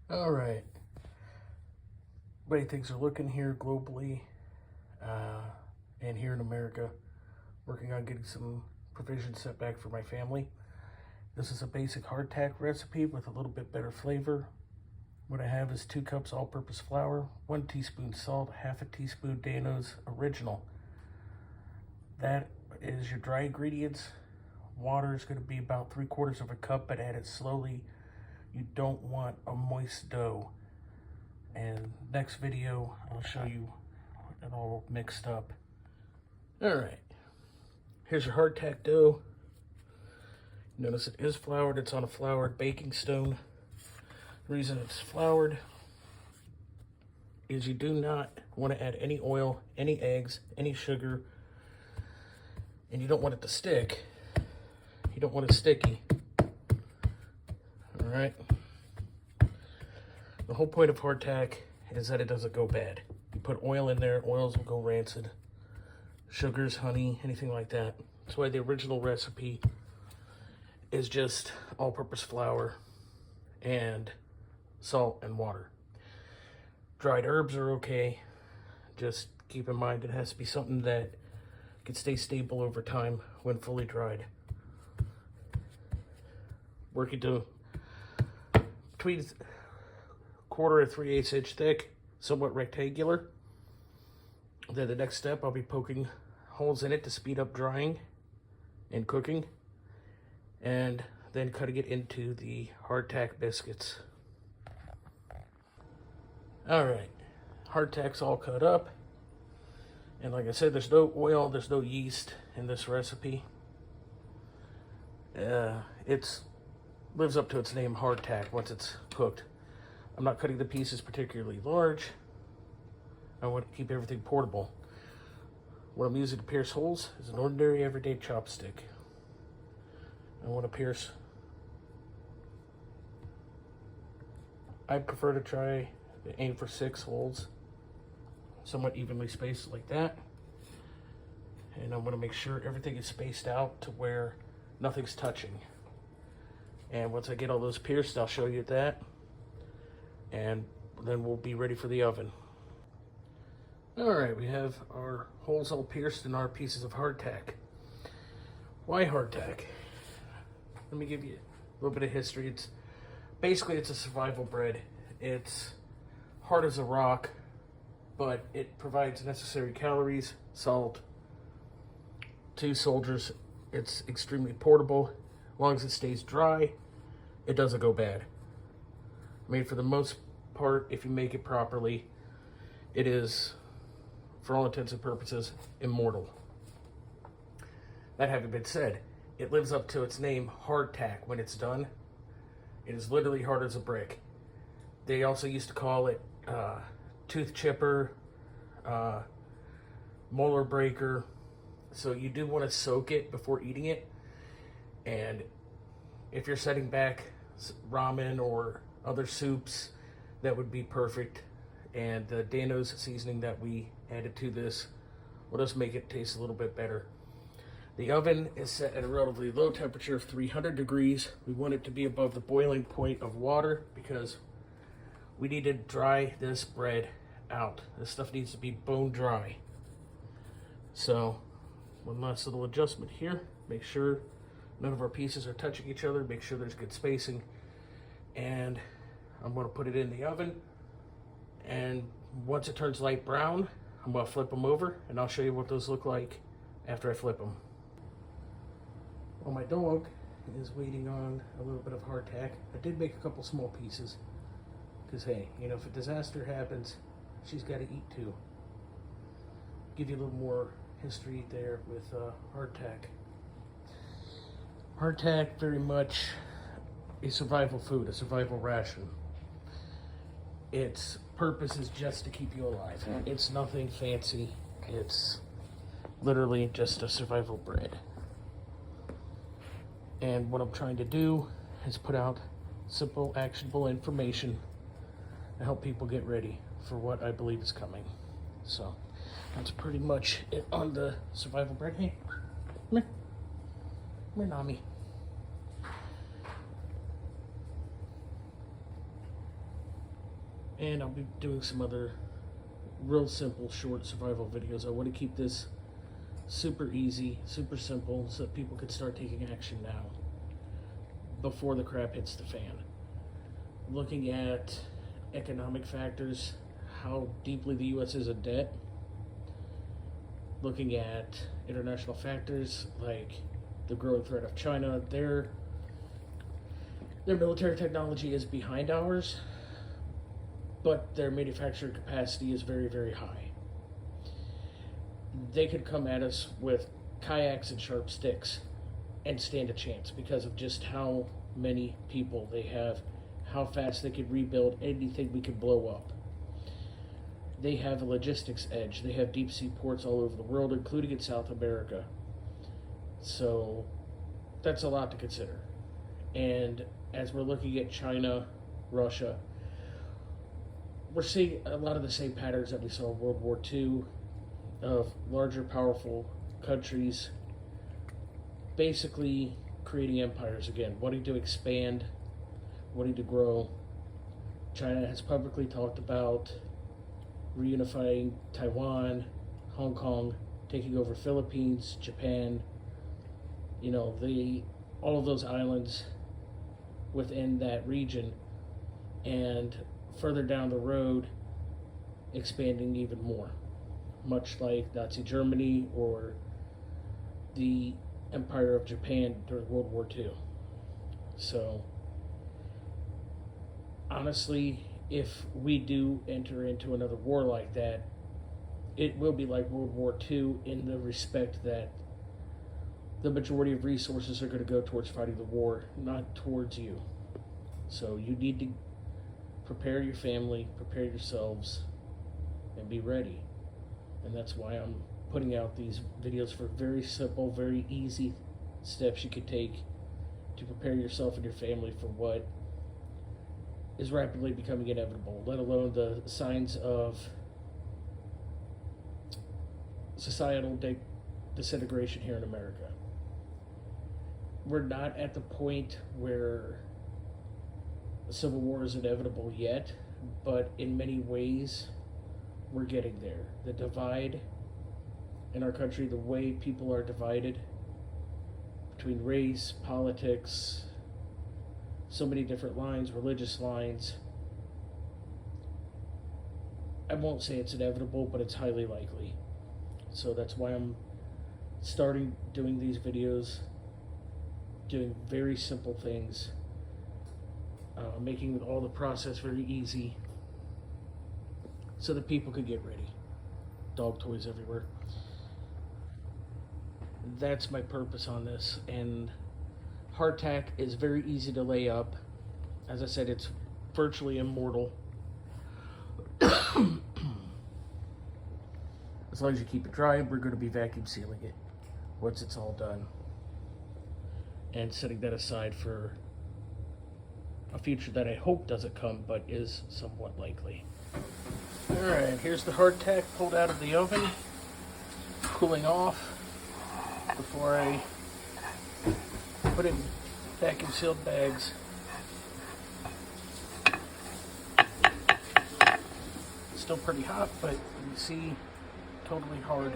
All right. The way things are looking here globally and here in America, working on getting some provisions set back for my family. This is a basic hardtack recipe with a little bit better flavor. What I have is 2 cups all-purpose flour, 1 teaspoon salt, half a teaspoon Dano's Original. That is your dry ingredients. Water is going to be about 3/4 of a cup, but add it slowly. You don't want a moist dough. And next video, I'll show you it all mixed up. All right, here's your hardtack dough. Notice it is floured. It's on a floured baking stone. The reason it's floured is you do not want to add any oil, any eggs, any sugar, and you don't want it to stick. You don't want it sticky. All right. The whole point of hardtack is that it doesn't go bad. You put oil in there, oils will go rancid. Sugars, honey, anything like that. That's why the original recipe is just all-purpose flour and salt and water. Dried herbs are okay. Just keep in mind it has to be something that can stay stable over time when fully dried. Work it to between 1/4 and 3/8 inch thick, somewhat rectangular. Then the next step, I'll be poking holes in it to speed up drying and cooking, and then cutting it into the hardtack biscuits. All right, hardtack's all cut up, and like I said, there's no oil, there's no yeast in this recipe. It's lives up to its name, hardtack, once it's cooked. I'm not cutting the pieces particularly large. I want to keep everything portable. What I'm using to pierce holes is an ordinary everyday chopstick. I want to pierce. I prefer to try to aim for 6 holes, somewhat evenly spaced like that. And I want to make sure everything is spaced out to where nothing's touching. And once I get all those pierced, I'll show you that. And then we'll be ready for the oven. All right, we have our holes all pierced in our pieces of hardtack. Why hardtack? Let me give you a little bit of history. It's basically a survival bread. It's hard as a rock, but it provides necessary calories, salt. To soldiers, it's extremely portable. As long as it stays dry, it doesn't go bad. I mean, for the most part, if you make it properly, it is, for all intents and purposes, immortal. That having been said, it lives up to its name, hardtack, when it's done. It is literally hard as a brick. They also used to call it tooth chipper, molar breaker. So you do want to soak it before eating it. And if you're setting back ramen or other soups, that would be perfect. And the Dano's seasoning that we added to this will just make it taste a little bit better. The oven is set at a relatively low temperature of 300 degrees. We want it to be above the boiling point of water because we need to dry this bread out. This stuff needs to be bone dry. So one last little adjustment here. Make sure none of our pieces are touching each other. Make sure there's good spacing. And I'm going to put it in the oven. And once it turns light brown, I'm going to flip them over, and I'll show you what those look like after I flip them. Well, my dog is waiting on a little bit of hardtack. I did make a couple small pieces because, hey, you know, if a disaster happens, she's got to eat too. Give you a little more history there with hardtack. Hardtack, very much a survival food, a survival ration. Its purpose is just to keep you alive. It's nothing fancy. It's literally just a survival bread. And what I'm trying to do is put out simple, actionable information to help people get ready for what I believe is coming. So that's pretty much it on the survival bread. Hey, come here. Come here, Nami. And I'll be doing some other real simple short survival videos. I want to keep this super easy, super simple, so that people can start taking action now before the crap hits the fan. Looking at economic factors, how deeply the U.S. is in debt. Looking at international factors like the growing threat of China. Their military technology is behind ours, but their manufacturing capacity is very, very high. They could come at us with kayaks and sharp sticks and stand a chance because of just how many people they have, how fast they could rebuild anything we could blow up. They have a logistics edge. They have deep sea ports all over the world, including in South America. So that's a lot to consider. And as we're looking at China, Russia, we're seeing a lot of the same patterns that we saw in World War II of larger, powerful countries basically creating empires again, wanting to expand, wanting to grow. China has publicly talked about reunifying Taiwan, Hong Kong, taking over Philippines, Japan, all of those islands within that region, and further down the road, expanding even more, much like Nazi Germany or the Empire of Japan during World War II. So, honestly, if we do enter into another war like that, it will be like World War II in the respect that the majority of resources are going to go towards fighting the war, not towards you. So you need to prepare your family, prepare yourselves, and be ready. And that's why I'm putting out these videos for very simple, very easy steps you can take to prepare yourself and your family for what is rapidly becoming inevitable, let alone the signs of societal disintegration here in America. We're not at the point where a civil war is inevitable yet, but in many ways, we're getting there. The divide in our country, the way people are divided between race, politics, so many different lines, religious lines. I won't say it's inevitable, but it's highly likely. So that's why I'm starting doing these videos, doing very simple things, making all the process very easy so that people could get ready. Dog toys everywhere. That's my purpose on this. And hardtack is very easy to lay up. As I said, it's virtually immortal. As long as you keep it dry, we're going to be vacuum sealing it once it's all done. And setting that aside for a future that I hope doesn't come, but is somewhat likely. Alright, here's the hardtack pulled out of the oven, cooling off before I put it in vacuum sealed bags. Still pretty hot, but you can see, totally hard.